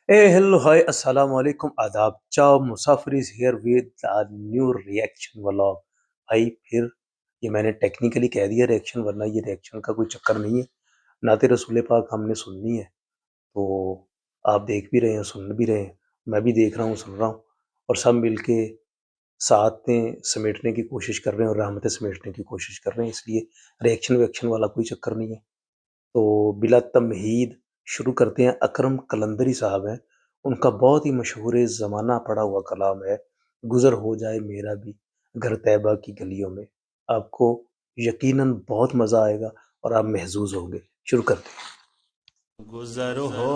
Hey, hello, hi, assalamu alaikum, आदाब। चाओ मुसाफिर is here with new reaction vlog. भाई फिर ये मैंने टेक्निकली कह दिया रिएक्शन, वरना ये रिएक्शन का कोई चक्कर नहीं है। नाते रसूल पाक हमने सुननी है, तो आप देख भी रहे हैं, सुन भी रहे हैं, मैं भी देख रहा हूँ, सुन रहा हूँ, और सब मिलके साथ में समेटने की कोशिश कर रहे हैं और रहमतें समेटने की कोशिश कर रहे हैं। इसलिए रिएक्शन वेक्शन वाला कोई चक्कर नहीं है। तो बिला तमहीद शुरू करते हैं। अकरम कलंदरी साहब हैं, उनका बहुत ही मशहूर ज़माना पड़ा हुआ कलाम है, गुज़र हो जाए मेरा भी घर तैयबा की गलियों में। आपको यकीनन बहुत मज़ा आएगा और आप महज़ूज़ होंगे। शुरू करते हैं। गुजर हो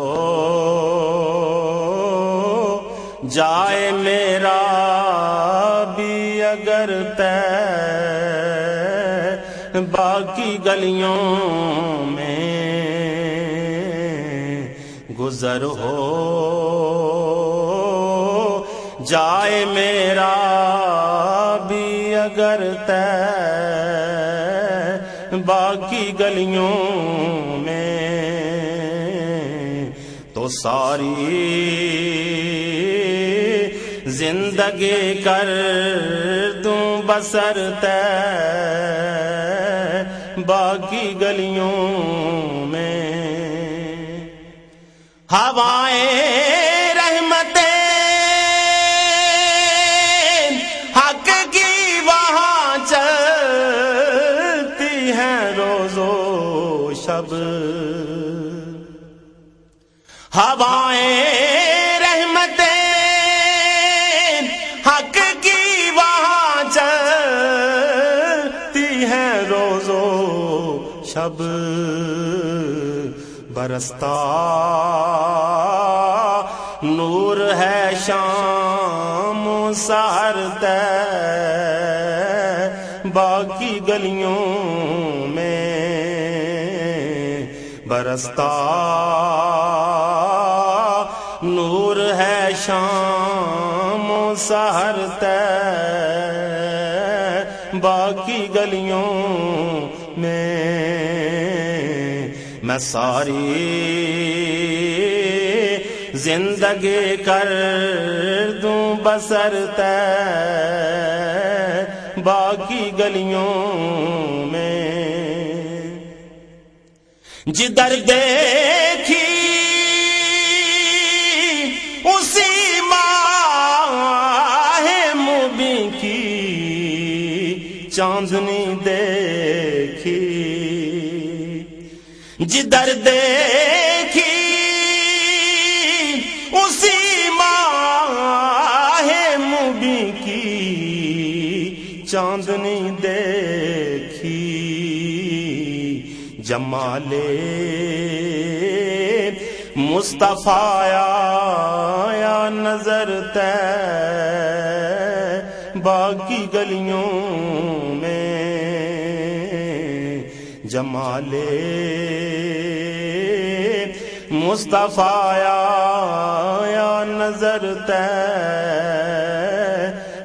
जाए मेरा भी अगर तय बाकी गलियों में गुजर हो जाए मेरा भी अगर तय बाकी गलियों में तो सारी जिंदगी कर दूं बसर तय बाकी गलियों में हवाएं रहमतें हक की वहां चलती हैं रोजो शब हवाएं रहमतें हक की वहां चलती हैं रोजो शब बरसता नूर है शाम सहर तय बाकी गलियों में बरसता नूर है शाम सहर तय बाकी गलियों में मैं सारी जिंदगी कर दूं बसर तय बाकी गलियों में जिधर देखी उसी माहे मुबी की चांदनी देखी जिधर देखी उसी माहे मुबी की चांदनी देखी जमाले मुस्तफाया या नजर तय बाकी गलियों में जमाले मुस्तफाया या नजर तय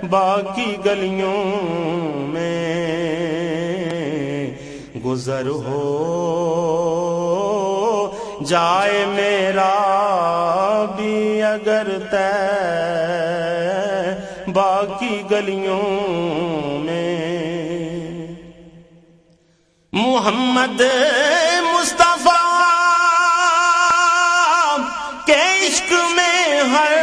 बाकी गलियों में गुजर हो जाए मेरा भी अगर तय बाकी गलियों में मोहम्मद मुस्तफा के इश्क में हर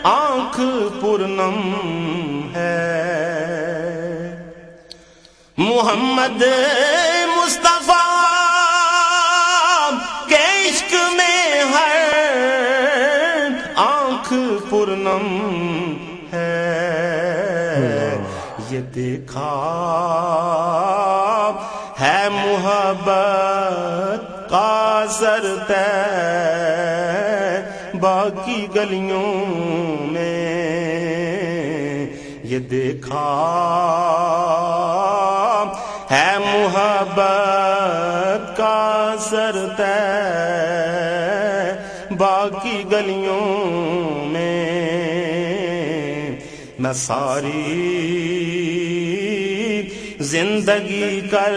आंख पूर्णम है मोहम्मद मुस्तफा के इश्क में हर आंख पूर्णम है ये देखा है मुहब्बत का असर तय बाकी गलियों में ये देखा है मुहब्बत का असर तय बाकी गलियों में मैं सारी जिंदगी कर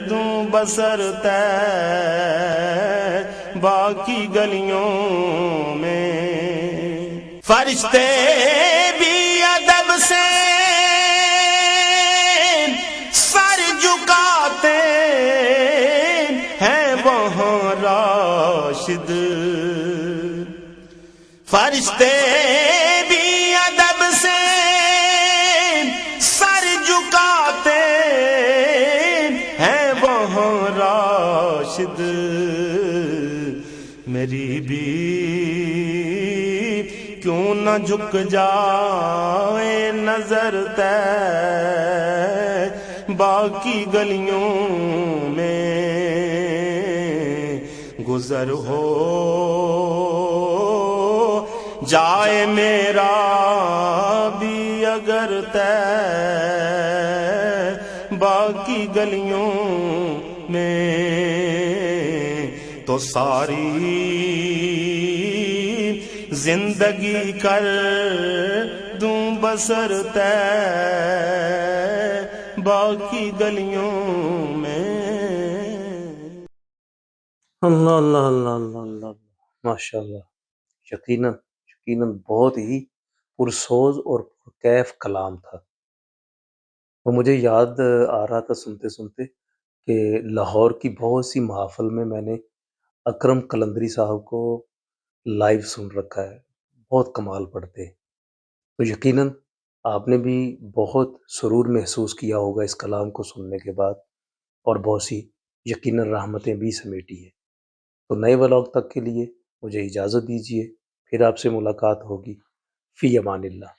दूं बसर तय باقی گلیوں میں فرشتے بھی ادب سے سر جھکاتے ہیں وہاں راشد فرشتے بھی ادب سے سر جھکاتے ہیں وہاں راشد میری بھی کیوں نہ جھک جائے نظر تے باقی گلیوں میں گزر ہو جائے میرا بھی اگر تے باقی گلیوں میں تو ساری زندگی کر دوں بسر تے باقی گلیوں میں اللہ اللہ اللہ اللہ اللہ ماشاء اللہ، یقیناً بہت ہی پرسوز اور پرکیف کلام تھا، اور مجھے یاد آ رہا تھا سنتے سنتے کہ لاہور کی بہت سی محافل میں میں نے اکرم قلندری صاحب کو لائیو سن رکھا ہے، بہت کمال پڑھتے ہیں، تو یقیناً آپ نے بھی بہت سرور محسوس کیا ہوگا اس کلام کو سننے کے بعد، اور بہت سی یقیناً رحمتیں بھی سمیٹی ہیں۔ تو نئے ولاگ تک کے لیے مجھے اجازت دیجیے، پھر آپ سے ملاقات ہوگی، فی امان اللہ۔